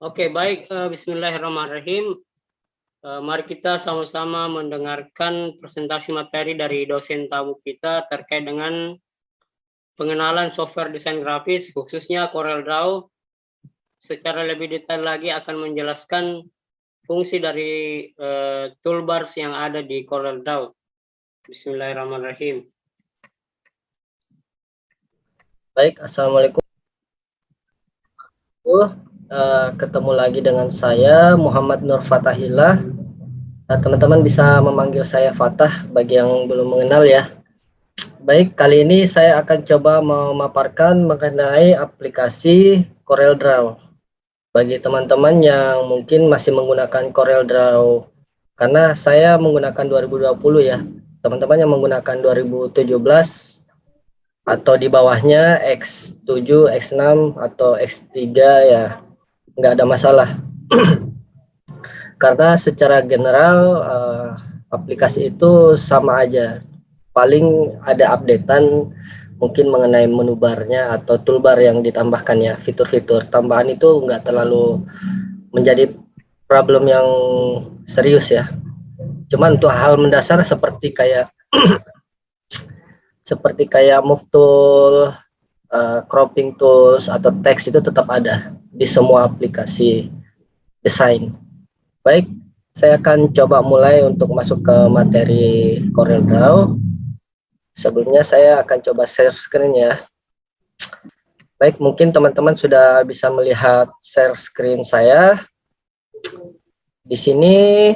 Oke, baik. Bismillahirrahmanirrahim. Mari kita sama-sama mendengarkan presentasi materi dari dosen tamu kita terkait dengan pengenalan software desain grafis, khususnya CorelDRAW. Secara lebih detail lagi akan menjelaskan fungsi dari toolbars yang ada di CorelDRAW. Bismillahirrahmanirrahim. Baik, Assalamualaikum. Ketemu lagi dengan saya Muhammad Nur Fatahillah. Teman-teman bisa memanggil saya Fatah bagi yang belum mengenal ya. Baik, kali ini saya akan coba memaparkan mengenai aplikasi CorelDRAW bagi teman-teman yang mungkin masih menggunakan CorelDRAW, karena saya menggunakan 2020 ya. Teman-teman yang menggunakan 2017 atau di bawahnya X7, X6 atau X3 ya nggak ada masalah. Karena secara general aplikasi itu sama aja, paling ada updatean mungkin mengenai menu barnya atau toolbar yang ditambahkan ya. Fitur-fitur tambahan itu nggak terlalu menjadi problem yang serius ya. Cuman untuk hal mendasar seperti kayak move tool, cropping tools atau teks itu tetap ada di semua aplikasi desain. Baik, saya akan coba mulai untuk masuk ke materi CorelDRAW. Sebelumnya saya akan coba share screen ya. Baik, mungkin teman-teman sudah bisa melihat share screen saya. Di sini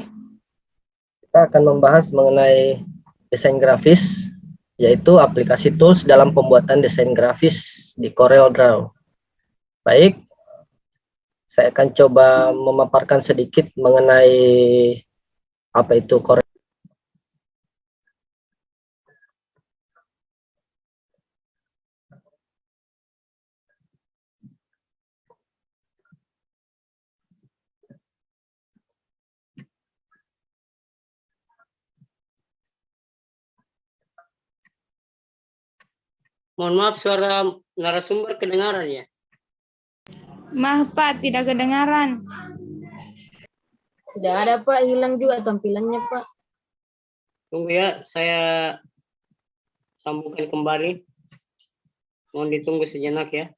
kita akan membahas mengenai desain grafis, yaitu aplikasi tools dalam pembuatan desain grafis di CorelDRAW. Baik, saya akan coba memaparkan sedikit mengenai apa itu Corel. Mohon maaf, suara narasumber kedengaran ya? Maaf Pak, tidak kedengaran. Tidak ada Pak, hilang juga tampilannya Pak. Tunggu ya, saya sambungkan kembali. Mohon ditunggu sejenak ya.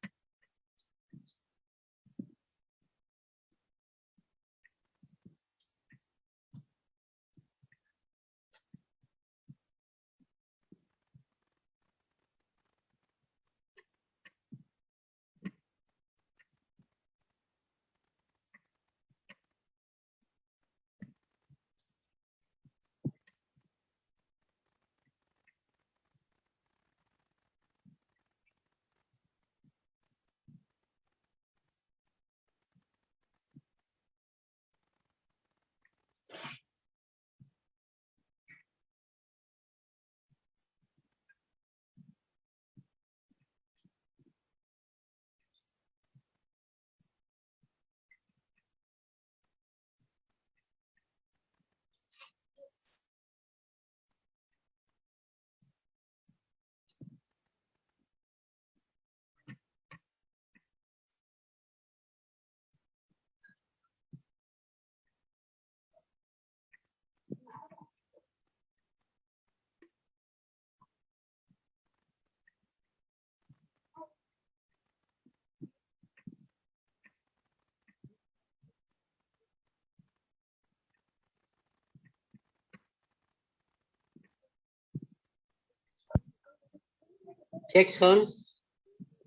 Cek sound.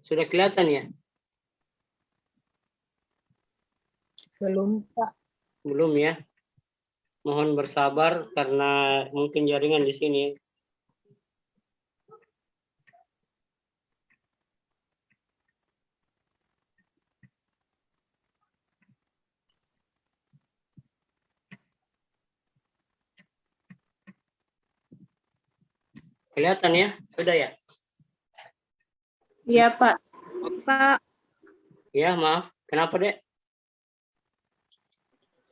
Sudah kelihatan ya? Belum Pak. Belum ya? Mohon bersabar karena mungkin jaringan di sini. Kelihatan ya? Sudah ya? Iya Pak. Pak, Ya, maaf. Kenapa, Dek?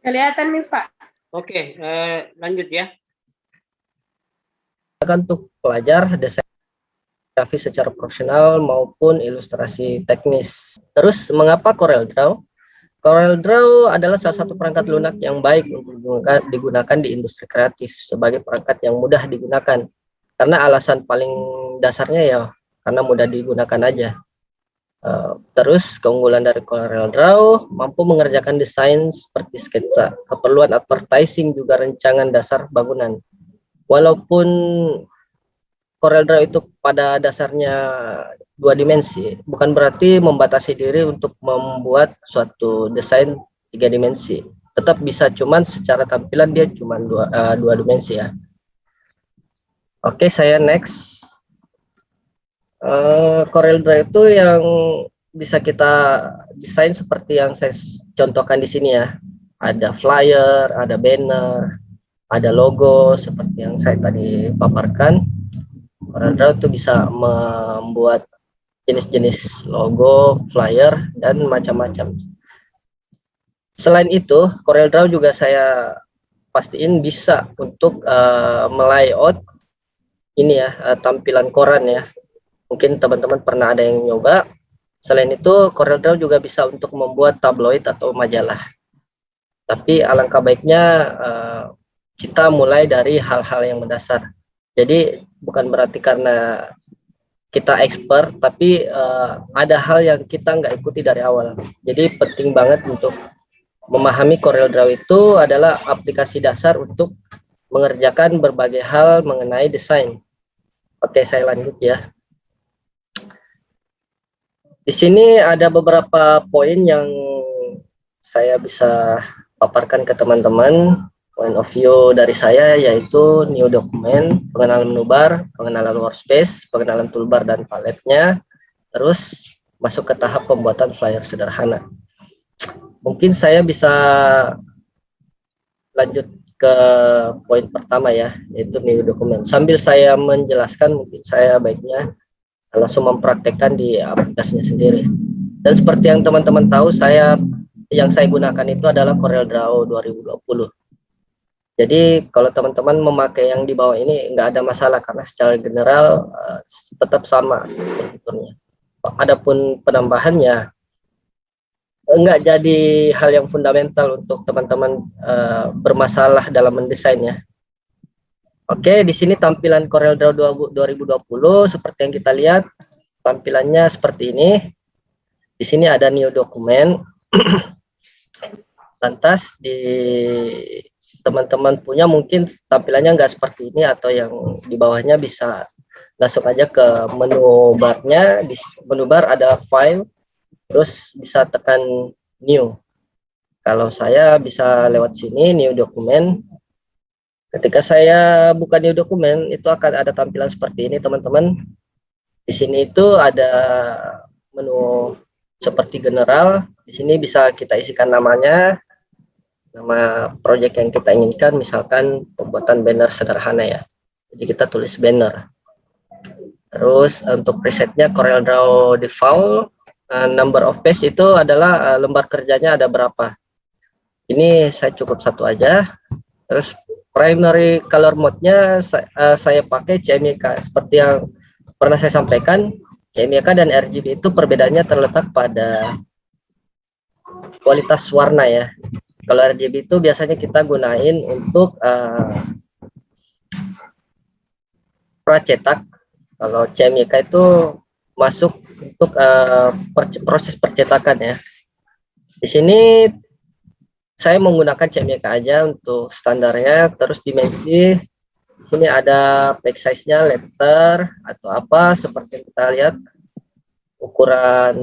kelihatan nih Pak. Oke, lanjut ya. Untuk pelajar desain grafis secara profesional maupun ilustrasi teknis. Terus mengapa CorelDRAW? CorelDRAW adalah salah satu perangkat lunak yang baik untuk digunakan di industri kreatif sebagai perangkat yang mudah digunakan. Karena alasan paling dasarnya ya karena mudah digunakan aja. Terus keunggulan dari CorelDRAW mampu mengerjakan desain seperti sketsa, keperluan advertising juga rancangan dasar bangunan. Walaupun CorelDRAW itu pada dasarnya 2 dimensi, bukan berarti membatasi diri untuk membuat suatu desain 3 dimensi. Tetap bisa, cuman secara tampilan dia cuma 2 dimensi ya. Oke, saya next. CorelDRAW itu yang bisa kita desain seperti yang saya contohkan di sini ya. Ada flyer, ada banner, ada logo seperti yang saya tadi paparkan. CorelDRAW itu bisa membuat jenis-jenis logo, flyer, dan macam-macam. Selain itu, CorelDRAW juga saya pastiin bisa untuk melayout ini ya, tampilan koran ya. Mungkin teman-teman pernah ada yang nyoba. Selain itu, CorelDRAW juga bisa untuk membuat tabloid atau majalah. Tapi alangkah baiknya kita mulai dari hal-hal yang mendasar. Jadi bukan berarti karena kita expert, tapi ada hal yang kita nggak ikuti dari awal. Jadi penting banget untuk memahami CorelDRAW itu adalah aplikasi dasar untuk mengerjakan berbagai hal mengenai desain. Oke, saya lanjut ya. Di sini ada beberapa poin yang saya bisa paparkan ke teman-teman. Point of view dari saya yaitu new document, pengenalan menu bar, pengenalan workspace, pengenalan toolbar dan paletnya, terus masuk ke tahap pembuatan flyer sederhana. Mungkin saya bisa lanjut ke poin pertama ya, yaitu new document. Sambil saya menjelaskan, mungkin saya baiknya langsung mempraktekkan di aplikasinya sendiri. Dan seperti yang teman-teman tahu, yang saya gunakan itu adalah CorelDRAW 2020. Jadi kalau teman-teman memakai yang di bawah ini nggak ada masalah karena secara general tetap sama fiturnya. Adapun penambahannya nggak jadi hal yang fundamental untuk teman-teman bermasalah dalam mendesainnya. Oke, di sini tampilan CorelDRAW 2020 seperti yang kita lihat, tampilannya seperti ini. Di sini ada new document. Lantas di teman-teman punya mungkin tampilannya nggak seperti ini, atau yang di bawahnya bisa langsung aja ke menu barnya. Di menu bar ada file, terus bisa tekan new. Kalau saya bisa lewat sini new document. Ketika saya buka new document, itu akan ada tampilan seperti ini teman-teman. Di sini itu ada menu seperti general. Di sini bisa kita isikan namanya, nama project yang kita inginkan, misalkan pembuatan banner sederhana ya. Jadi kita tulis banner. Terus untuk presetnya CorelDRAW default, number of page itu adalah lembar kerjanya ada berapa. Ini saya cukup 1 aja. Terus primary color mode-nya saya pakai CMYK. Seperti yang pernah saya sampaikan, CMYK dan RGB itu perbedaannya terletak pada kualitas warna ya. Kalau RGB itu biasanya kita gunain untuk pracetak. Kalau CMYK itu masuk untuk proses percetakan ya. Di sini saya menggunakan CMYK aja untuk standarnya. Terus dimensi, di sini ada page size-nya, letter atau apa seperti yang kita lihat. Ukuran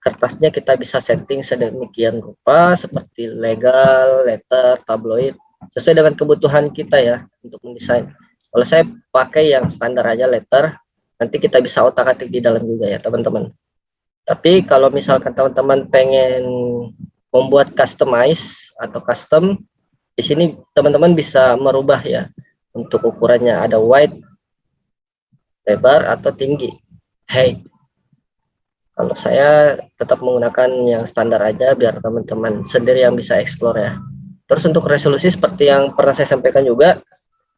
kertasnya kita bisa setting sedemikian rupa seperti legal, letter, tabloid, sesuai dengan kebutuhan kita ya untuk mendesain. Kalau saya pakai yang standar aja letter, nanti kita bisa otak-atik di dalam juga ya teman-teman. Tapi kalau misalkan teman-teman pengen membuat customize atau custom, di sini teman-teman bisa merubah ya untuk ukurannya, ada wide, lebar atau tinggi, height. Kalau saya tetap menggunakan yang standar aja biar teman-teman sendiri yang bisa explore ya. Terus untuk resolusi seperti yang pernah saya sampaikan juga,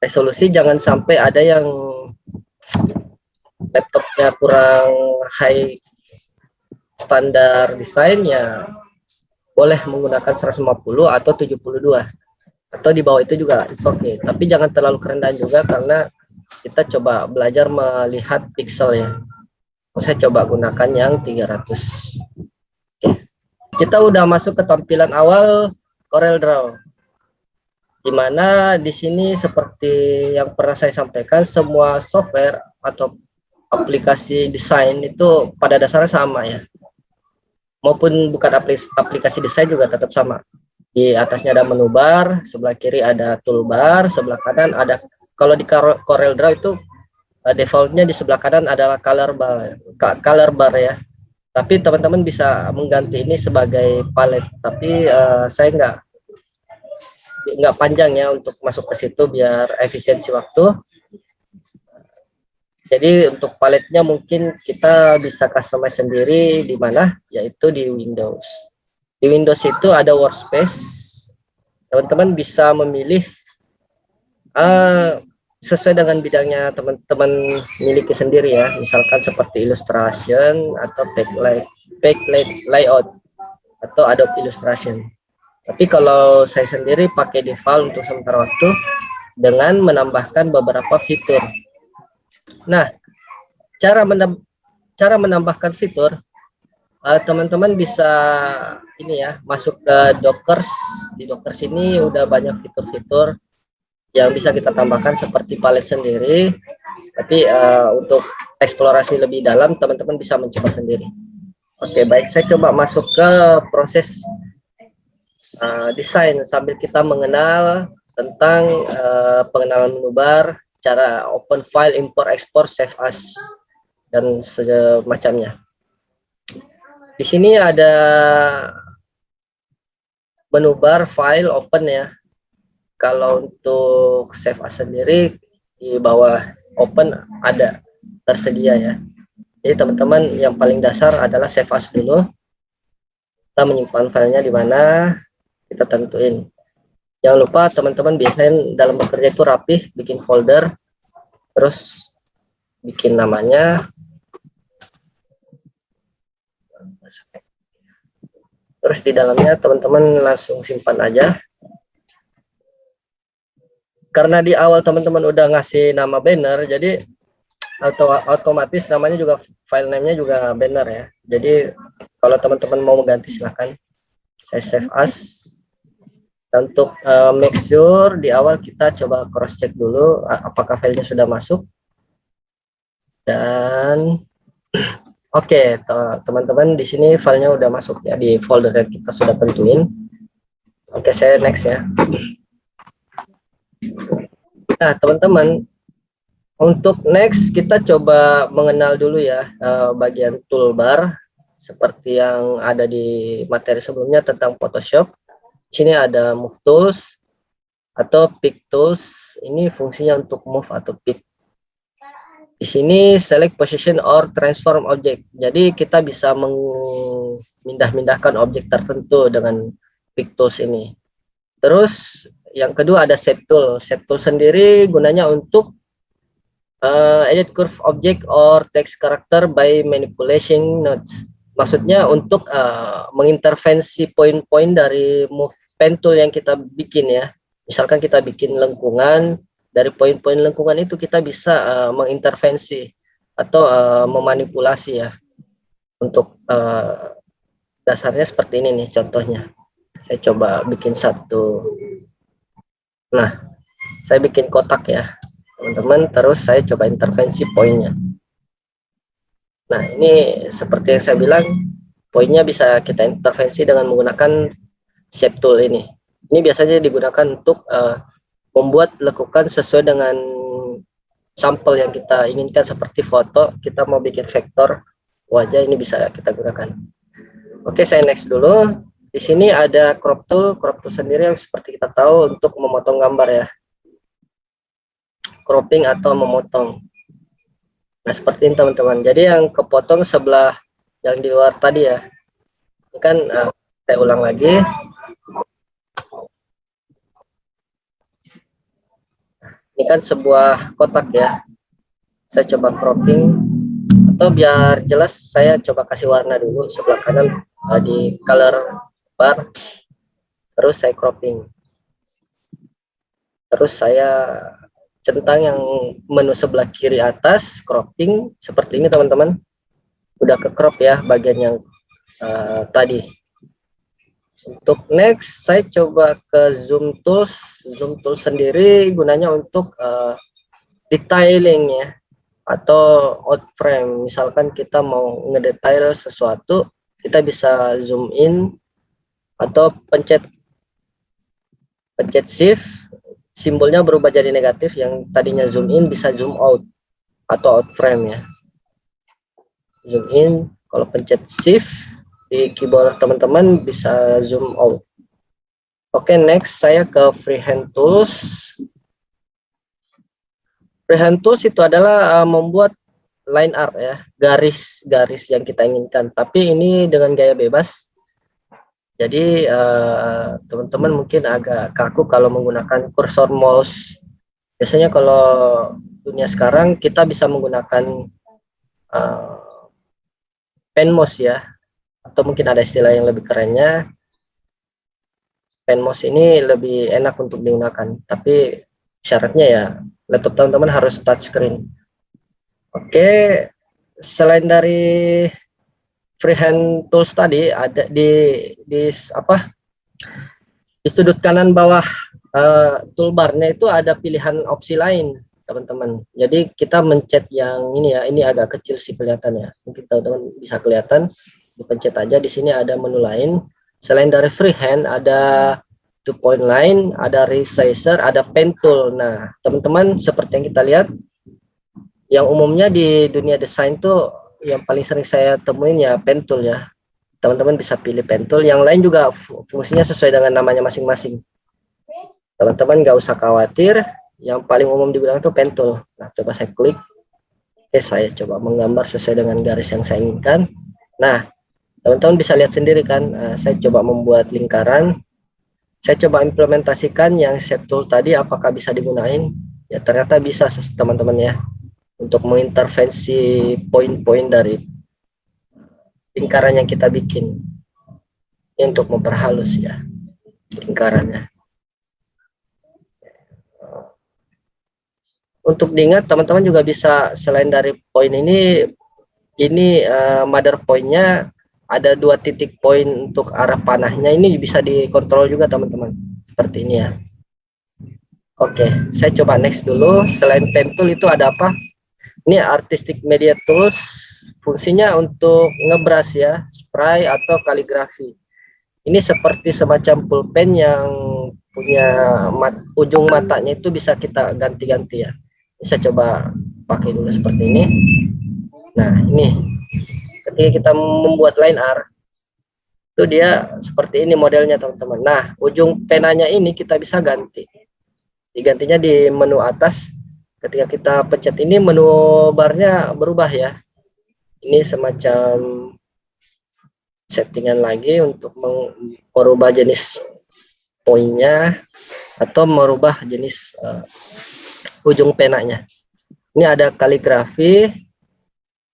resolusi jangan sampai ada yang laptopnya kurang high standar desain ya, boleh menggunakan 150 atau 72, atau di bawah itu juga it's okay, tapi jangan terlalu kerendahan juga karena kita coba belajar melihat pixel ya. Saya coba gunakan yang 300. Oke. Kita udah masuk ke tampilan awal CorelDRAW, dimana di sini seperti yang pernah saya sampaikan, semua software atau aplikasi desain itu pada dasarnya sama ya, maupun bukan aplikasi desain juga tetap sama. Di atasnya ada menu bar, sebelah kiri ada toolbar, sebelah kanan ada, kalau di CorelDRAW itu defaultnya di sebelah kanan adalah color bar ya. Tapi teman-teman bisa mengganti ini sebagai palet, tapi saya nggak panjang ya untuk masuk ke situ biar efisiensi waktu. Jadi untuk paletnya mungkin kita bisa customize sendiri di mana, yaitu di Windows. Di Windows itu ada workspace, teman-teman bisa memilih sesuai dengan bidangnya teman-teman miliki sendiri ya, misalkan seperti illustration atau backlight layout atau Adobe Illustration. Tapi kalau saya sendiri pakai default untuk sementara waktu dengan menambahkan beberapa fitur. Nah, cara menambahkan fitur, teman-teman bisa ini ya, masuk ke Dockers. Di Dockers ini udah banyak fitur-fitur yang bisa kita tambahkan seperti palet sendiri, tapi untuk eksplorasi lebih dalam teman-teman bisa mencoba sendiri. Oke, baik, saya coba masuk ke proses desain sambil kita mengenal tentang pengenalan menu bar, cara open file, import, export, save as, dan semacamnya. Di sini ada menu bar, file, open ya. Kalau untuk save as sendiri di bawah open ada tersedia ya. Jadi teman-teman yang paling dasar adalah save as dulu. Kita menyimpan filenya di mana, kita tentuin. Jangan lupa teman-teman biasanya dalam bekerja itu rapih, bikin folder, terus bikin namanya, terus di dalamnya teman-teman langsung simpan aja. Karena di awal teman-teman udah ngasih nama banner, jadi otomatis namanya juga, file name-nya juga banner ya. Jadi kalau teman-teman mau mengganti silahkan. Saya save as. Untuk make sure di awal kita coba cross check dulu apakah filenya sudah masuk. Dan oke, teman-teman di sini filenya udah masuk ya di folder yang kita sudah tentuin. Oke, saya next ya. Nah, teman-teman, untuk next kita coba mengenal dulu ya bagian toolbar seperti yang ada di materi sebelumnya tentang Photoshop. Di sini ada move tools atau pick tools. Ini fungsinya untuk move atau pick. Di sini select position or transform object. Jadi kita bisa memindah-mindahkan objek tertentu dengan pick tools ini. Terus yang kedua ada set tool. Set tool sendiri gunanya untuk edit curve object or text character by manipulating nodes. Maksudnya untuk mengintervensi poin-poin dari move pen tool yang kita bikin ya. Misalkan kita bikin lengkungan, dari poin-poin lengkungan itu kita bisa mengintervensi atau memanipulasi ya. Untuk dasarnya seperti ini nih contohnya. Saya coba bikin satu. Nah, saya bikin kotak ya teman-teman, terus saya coba intervensi poinnya. Nah, ini seperti yang saya bilang, poinnya bisa kita intervensi dengan menggunakan shape tool ini. Ini biasanya digunakan untuk membuat lekukan sesuai dengan sampel yang kita inginkan, seperti foto, kita mau bikin vektor wajah, ini bisa kita gunakan. Oke, saya next dulu. Di sini ada crop tool sendiri yang seperti kita tahu untuk memotong gambar ya. Cropping atau memotong. Nah, seperti ini teman-teman. Jadi yang kepotong sebelah yang di luar tadi ya. Ini kan saya ulang lagi. Ini kan sebuah kotak ya. Saya coba cropping, atau biar jelas saya coba kasih warna dulu sebelah kanan di color bar, terus saya cropping, terus saya centang yang menu sebelah kiri atas, cropping seperti ini teman-teman. Udah ke crop ya bagian yang tadi. Untuk next saya coba ke zoom tools sendiri gunanya untuk detailing ya, atau outframe. Misalkan kita mau ngedetail sesuatu, kita bisa zoom in atau pencet shift, simbolnya berubah jadi negatif, yang tadinya zoom in bisa zoom out atau outframe ya. Zoom in, kalau pencet shift di keyboard teman-teman bisa zoom out. Oke, next saya ke freehand tools. Freehand tools itu adalah membuat line art ya, garis-garis yang kita inginkan, tapi ini dengan gaya bebas. Jadi teman-teman mungkin agak kaku kalau menggunakan kursor mouse. Biasanya kalau dunia sekarang kita bisa menggunakan pen mouse ya, atau mungkin ada istilah yang lebih kerennya, pen mouse ini lebih enak untuk digunakan, tapi syaratnya ya laptop teman-teman harus touchscreen. Oke, selain dari freehand tools tadi, ada di sudut kanan bawah toolbarnya itu ada pilihan opsi lain teman-teman. Jadi kita mencet yang ini ya, ini agak kecil sih kelihatannya, mungkin teman-teman bisa kelihatan, dipencet aja. Di sini ada menu lain. Selain dari freehand ada 2-point line, ada resizer, ada pen tool. Nah teman-teman, seperti yang kita lihat, yang umumnya di dunia desain tuh yang paling sering saya temuin ya pen tool ya. Teman-teman bisa pilih pen tool. Yang lain juga fungsinya sesuai dengan namanya masing-masing. Teman-teman nggak usah khawatir, yang paling umum digunakan itu pen tool. Nah coba saya klik. Oke, saya coba menggambar sesuai dengan garis yang saya inginkan. Nah teman-teman bisa lihat sendiri kan, saya coba membuat lingkaran. Saya coba implementasikan yang shape tool tadi, apakah bisa digunain? Ya ternyata bisa teman-teman ya, untuk mengintervensi poin-poin dari lingkaran yang kita bikin. Ini untuk memperhalus ya lingkarannya. Untuk diingat teman-teman juga bisa, selain dari poin ini mother point-nya ada 2 titik poin untuk arah panahnya, ini bisa dikontrol juga teman-teman, seperti ini ya. Oke, saya coba next dulu. Selain pen tool itu ada apa? Ini artistic media tools, fungsinya untuk ngebrush ya, spray atau kaligrafi. Ini seperti semacam pulpen yang punya ujung matanya itu bisa kita ganti-ganti ya. Bisa coba pakai dulu seperti ini. Nah ini ketika kita membuat line art itu dia seperti ini modelnya teman-teman. Nah ujung penanya ini kita bisa ganti, digantinya di menu atas. Ketika kita pencet ini, menu barnya berubah ya. Ini semacam settingan lagi untuk merubah jenis poinnya atau merubah jenis ujung penanya. Ini ada kaligrafi,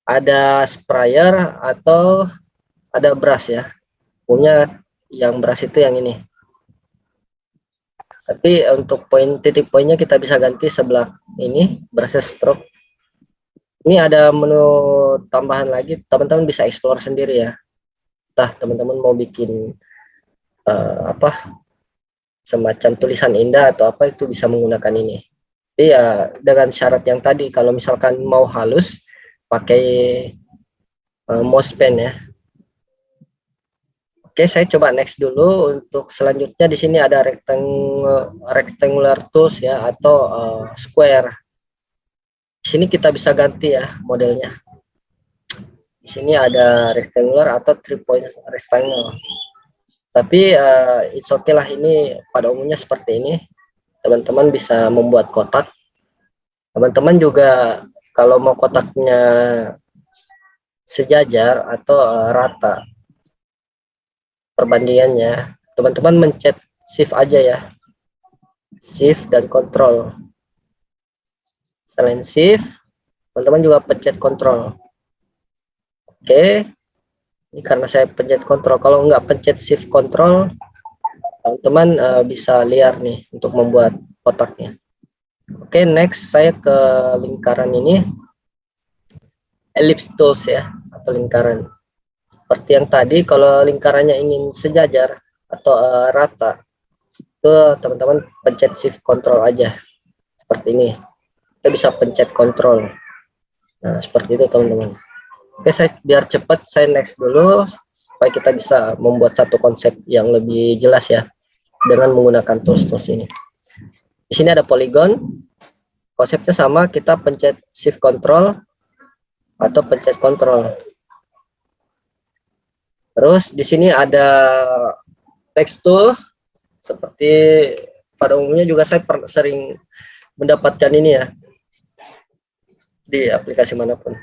ada sprayer, atau ada brush ya. Punya yang brush itu yang ini. Tapi untuk titik poinnya kita bisa ganti sebelah ini, brush stroke. Ini ada menu tambahan lagi, teman-teman bisa explore sendiri ya. Entah teman-teman mau bikin semacam tulisan indah atau apa, itu bisa menggunakan ini. Jadi ya dengan syarat yang tadi, kalau misalkan mau halus pakai mouse pen ya. Oke, saya coba next dulu. Untuk selanjutnya di sini ada rectangular tools ya, atau square. Di sini kita bisa ganti ya modelnya. Di sini ada rectangular atau 3-point rectangle. Tapi it's okay lah, ini pada umumnya seperti ini. Teman-teman bisa membuat kotak. Teman-teman juga kalau mau kotaknya sejajar atau rata perbandingannya, teman-teman mencet shift aja ya, shift dan control. Selain shift, teman-teman juga pencet control. Oke, Ini karena saya pencet kontrol. Kalau nggak pencet shift kontrol, teman-teman bisa liar nih untuk membuat kotaknya. Oke, next saya ke lingkaran ini, ellipse tools ya, atau lingkaran. Seperti yang tadi, kalau lingkarannya ingin sejajar atau rata, itu teman-teman pencet shift kontrol aja, seperti ini. Kita bisa pencet kontrol. Nah, seperti itu teman-teman. Oke, biar cepat saya next dulu supaya kita bisa membuat satu konsep yang lebih jelas ya dengan menggunakan tools-tools ini. Di sini ada polygon. Konsepnya sama, kita pencet shift control atau pencet kontrol. Terus di sini ada text tool, seperti pada umumnya juga saya sering mendapatkan ini ya di aplikasi manapun.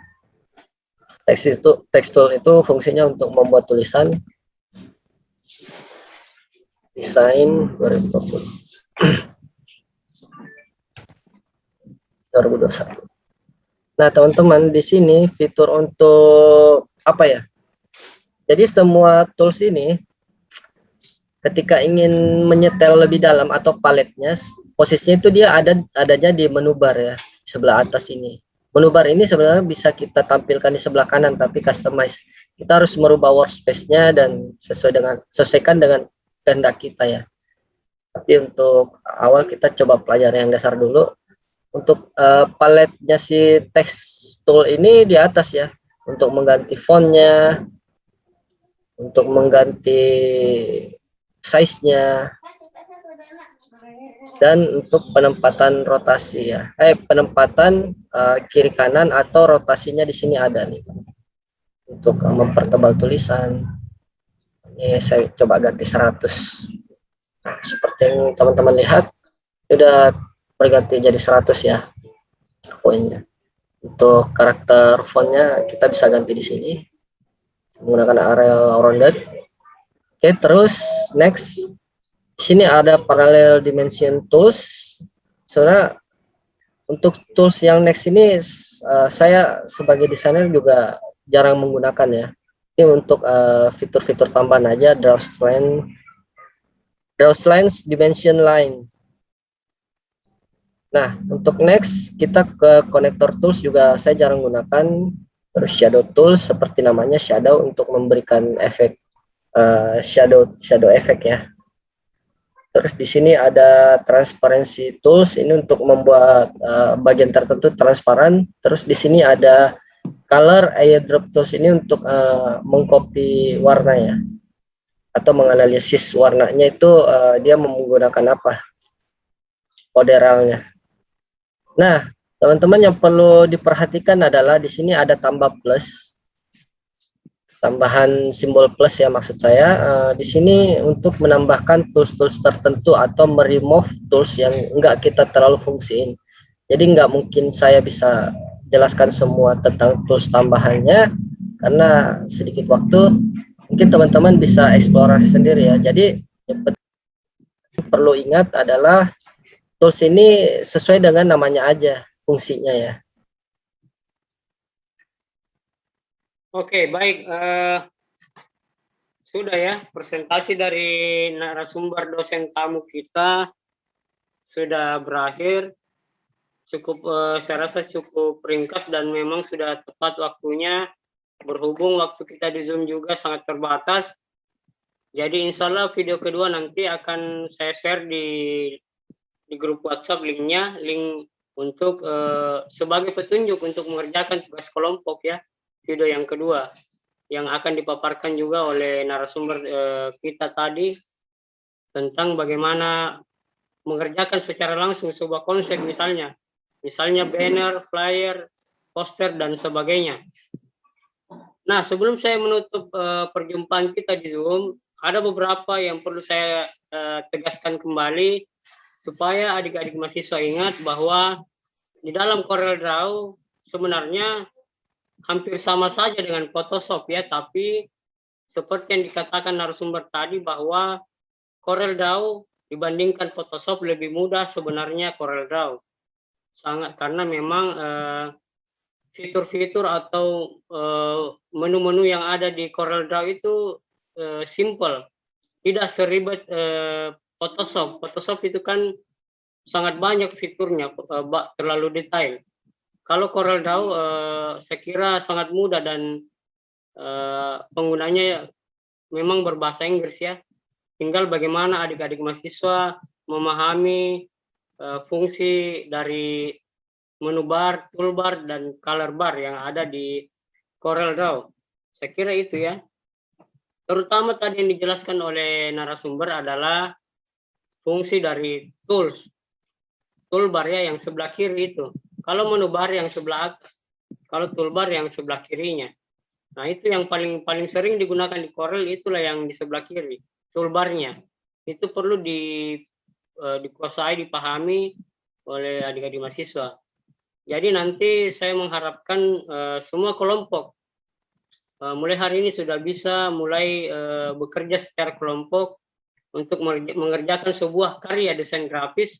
Text tool itu fungsinya untuk membuat tulisan, desain 2020. 2021. Nah, teman-teman, di sini fitur untuk apa ya? Jadi semua tools ini ketika ingin menyetel lebih dalam atau paletnya, posisinya itu dia adanya di menu bar ya, sebelah atas ini. Menu bar ini sebenarnya bisa kita tampilkan di sebelah kanan, tapi customize. Kita harus merubah workspace-nya dan sesuaikan dengan kehendak kita ya. Tapi untuk awal kita coba pelajari yang dasar dulu. Untuk paletnya si text tool ini di atas ya, untuk mengganti fontnya, untuk mengganti size-nya, dan untuk penempatan rotasi ya, penempatan kiri kanan atau rotasinya di sini ada nih untuk mempertebal tulisan. Ini saya coba ganti 100. Nah, seperti yang teman-teman lihat sudah berganti jadi 100 ya poinnya. Untuk karakter fontnya kita bisa ganti di sini menggunakan Arial rounded. Oke, terus next. Di sini ada parallel dimension tools. Sebenarnya untuk tools yang next ini saya sebagai desainer juga jarang menggunakan ya. Ini untuk fitur-fitur tambahan aja, draw lines, dimension line. Nah, untuk next kita ke connector tools juga saya jarang gunakan. Terus shadow tools seperti namanya shadow untuk memberikan efek shadow effect ya. Terus di sini ada transparency tools, ini untuk membuat bagian tertentu transparan. Terus di sini ada color airdrop tools, ini untuk mengcopy warna ya, atau menganalisis warnanya itu dia menggunakan apa, kode RAL-nya. Nah, teman-teman, yang perlu diperhatikan adalah di sini ada tambah plus, tambahan simbol plus ya, maksud saya di sini untuk menambahkan tools-tools tertentu atau meremove tools yang enggak kita terlalu fungsiin. Jadi enggak mungkin saya bisa jelaskan semua tentang tools tambahannya karena sedikit waktu. Mungkin teman-teman bisa eksplorasi sendiri ya. Jadi yang perlu ingat adalah tools ini sesuai dengan namanya aja fungsinya ya. Oke, baik. Sudah ya, presentasi dari narasumber dosen tamu kita sudah berakhir. Saya rasa cukup ringkas dan memang sudah tepat waktunya, berhubung waktu kita di Zoom juga sangat terbatas. Jadi insya Allah video kedua nanti akan saya share di grup WhatsApp linknya, link untuk sebagai petunjuk untuk mengerjakan tugas kelompok ya. Video yang kedua yang akan dipaparkan juga oleh narasumber kita tadi tentang bagaimana mengerjakan secara langsung sebuah konsep, misalnya banner, flyer, poster dan sebagainya. Nah, sebelum saya menutup perjumpaan kita di Zoom, ada beberapa yang perlu saya tegaskan kembali supaya adik-adik mahasiswa ingat bahwa di dalam CorelDRAW sebenarnya hampir sama saja dengan Photoshop ya, tapi seperti yang dikatakan narasumber tadi bahwa CorelDRAW dibandingkan Photoshop lebih mudah sebenarnya CorelDRAW. Sangat, karena memang fitur-fitur atau menu-menu yang ada di CorelDRAW itu simple, tidak seribet Photoshop. Photoshop itu kan sangat banyak fiturnya, terlalu detail. Kalau CorelDRAW saya kira sangat mudah dan penggunanya memang berbahasa Inggris ya. Tinggal bagaimana adik-adik mahasiswa memahami fungsi dari menu bar, toolbar, dan color bar yang ada di CorelDRAW. Saya kira itu ya. Terutama tadi yang dijelaskan oleh narasumber adalah fungsi dari tools. Toolbar ya yang sebelah kiri itu. Kalau menu bar yang sebelah atas, kalau toolbar yang sebelah kirinya. Nah, itu yang paling sering digunakan di Corel, itulah yang di sebelah kiri, toolbarnya. Itu perlu dikuasai, dipahami oleh adik-adik mahasiswa. Jadi nanti saya mengharapkan semua kelompok mulai hari ini sudah bisa mulai bekerja secara kelompok untuk mengerjakan sebuah karya desain grafis,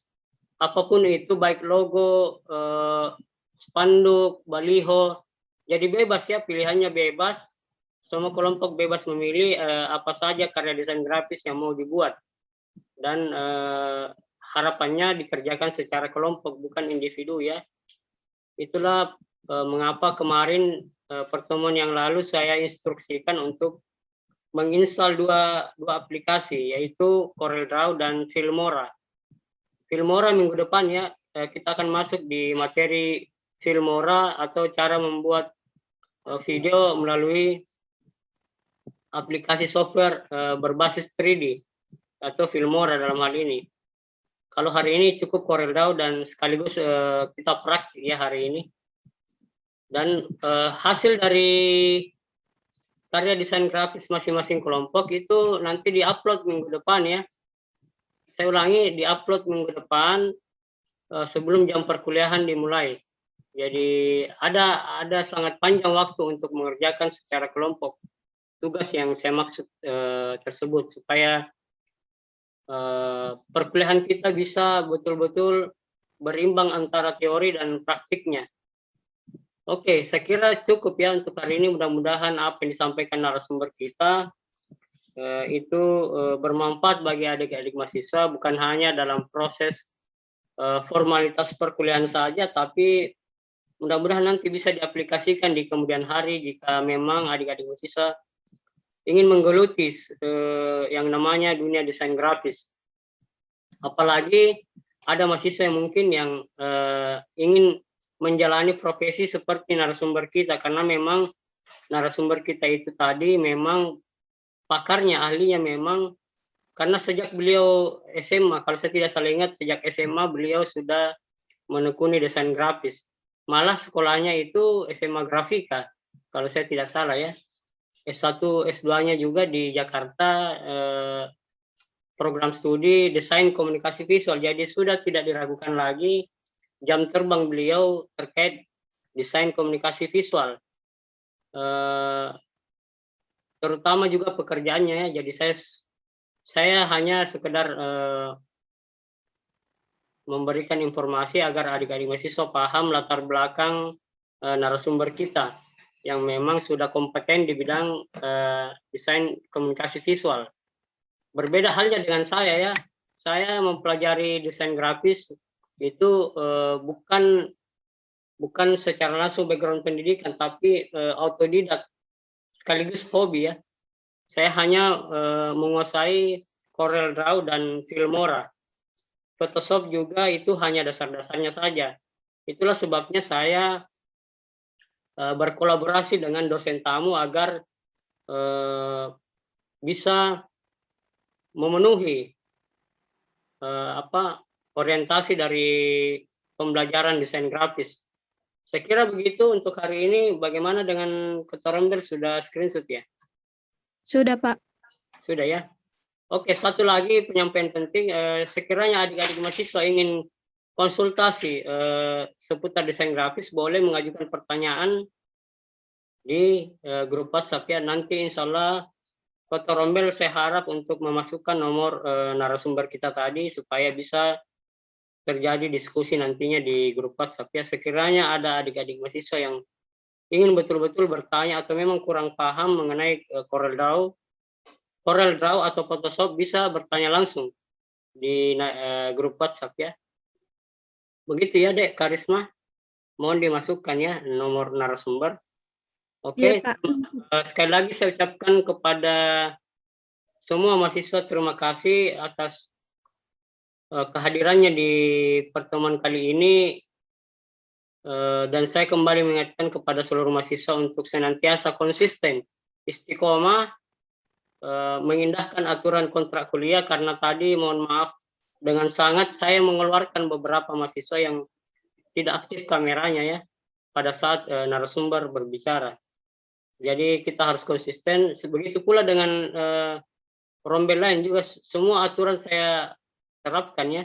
apapun itu, baik logo, spanduk, baliho. Jadi bebas ya, pilihannya bebas. Semua kelompok bebas memilih apa saja karya desain grafis yang mau dibuat. Dan harapannya dikerjakan secara kelompok, bukan individu ya. Itulah mengapa kemarin pertemuan yang lalu saya instruksikan untuk menginstal dua aplikasi, yaitu CorelDRAW dan Filmora. Filmora minggu depan ya, kita akan masuk di materi Filmora atau cara membuat video melalui aplikasi software berbasis 3D atau Filmora dalam hal ini. Kalau hari ini cukup CorelDRAW dan sekaligus kita praktik ya hari ini. Dan hasil dari karya desain grafis masing-masing kelompok itu nanti diupload minggu depan ya. Saya ulangi, diupload minggu depan sebelum jam perkuliahan dimulai. Jadi ada sangat panjang waktu untuk mengerjakan secara kelompok tugas yang saya maksud tersebut, supaya perkuliahan kita bisa betul-betul berimbang antara teori dan praktiknya. Oke, saya kira cukup ya untuk hari ini. Mudah-mudahan apa yang disampaikan narasumber kita itu bermanfaat bagi adik-adik mahasiswa, bukan hanya dalam proses formalitas perkuliahan saja, tapi mudah-mudahan nanti bisa diaplikasikan di kemudian hari jika memang adik-adik mahasiswa ingin menggeluti yang namanya dunia desain grafis. Apalagi ada mahasiswa yang mungkin yang ingin menjalani profesi seperti narasumber kita, karena memang narasumber kita itu tadi memang pakarnya, ahlinya memang, karena sejak beliau SMA, kalau saya tidak salah ingat, sejak SMA beliau sudah menekuni desain grafis. Malah sekolahnya itu SMA Grafika, kalau saya tidak salah ya. S1, S2-nya juga di Jakarta, program studi desain komunikasi visual. Jadi sudah tidak diragukan lagi jam terbang beliau terkait desain komunikasi visual. Terutama juga pekerjaannya ya. Jadi saya hanya sekedar memberikan informasi agar adik-adik mahasiswa paham latar belakang narasumber kita yang memang sudah kompeten di bidang desain komunikasi visual. Berbeda halnya dengan saya ya. Saya mempelajari desain grafis itu bukan secara langsung background pendidikan, tapi autodidak sekaligus hobi ya. Saya hanya menguasai CorelDRAW dan Filmora. Photoshop juga itu hanya dasar-dasarnya saja. Itulah sebabnya saya berkolaborasi dengan dosen tamu agar bisa memenuhi orientasi dari pembelajaran desain grafis. Saya kira begitu untuk hari ini. Bagaimana dengan Ketua Rombel, sudah screenshot ya? Sudah, Pak. Sudah ya. Oke, satu lagi penyampaian penting. Sekiranya adik-adik mahasiswa ingin konsultasi seputar desain grafis, boleh mengajukan pertanyaan di grup WhatsApp ya. Nanti insya Allah Kota Rombel saya harap untuk memasukkan nomor narasumber kita tadi supaya bisa terjadi diskusi nantinya di grup WhatsApp ya. Sekiranya ada adik-adik mahasiswa yang ingin betul-betul bertanya atau memang kurang paham mengenai Corel Draw atau Photoshop, bisa bertanya langsung di grup WhatsApp ya. Begitu ya Dek Karisma, mohon dimasukkan ya nomor narasumber. Iya, Oke, Pak. sekali lagi saya ucapkan kepada semua mahasiswa terima kasih atas kehadirannya di pertemuan kali ini, dan saya kembali mengingatkan kepada seluruh mahasiswa untuk senantiasa konsisten, istiqomah, mengindahkan aturan kontrak kuliah, karena tadi mohon maaf dengan sangat saya mengeluarkan beberapa mahasiswa yang tidak aktif kameranya ya pada saat narasumber berbicara. Jadi kita harus konsisten. Begitu pula dengan rombel lain juga, semua aturan saya terapkan ya.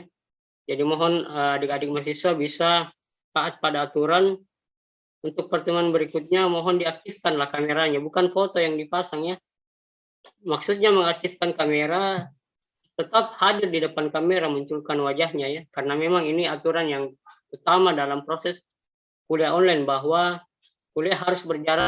Jadi mohon adik-adik mahasiswa bisa taat pada aturan. Untuk pertemuan berikutnya mohon diaktifkanlah kameranya, bukan foto yang dipasang ya. Maksudnya mengaktifkan kamera, tetap hadir di depan kamera, munculkan wajahnya ya. Karena memang ini aturan yang utama dalam proses kuliah online, bahwa kuliah harus berjarak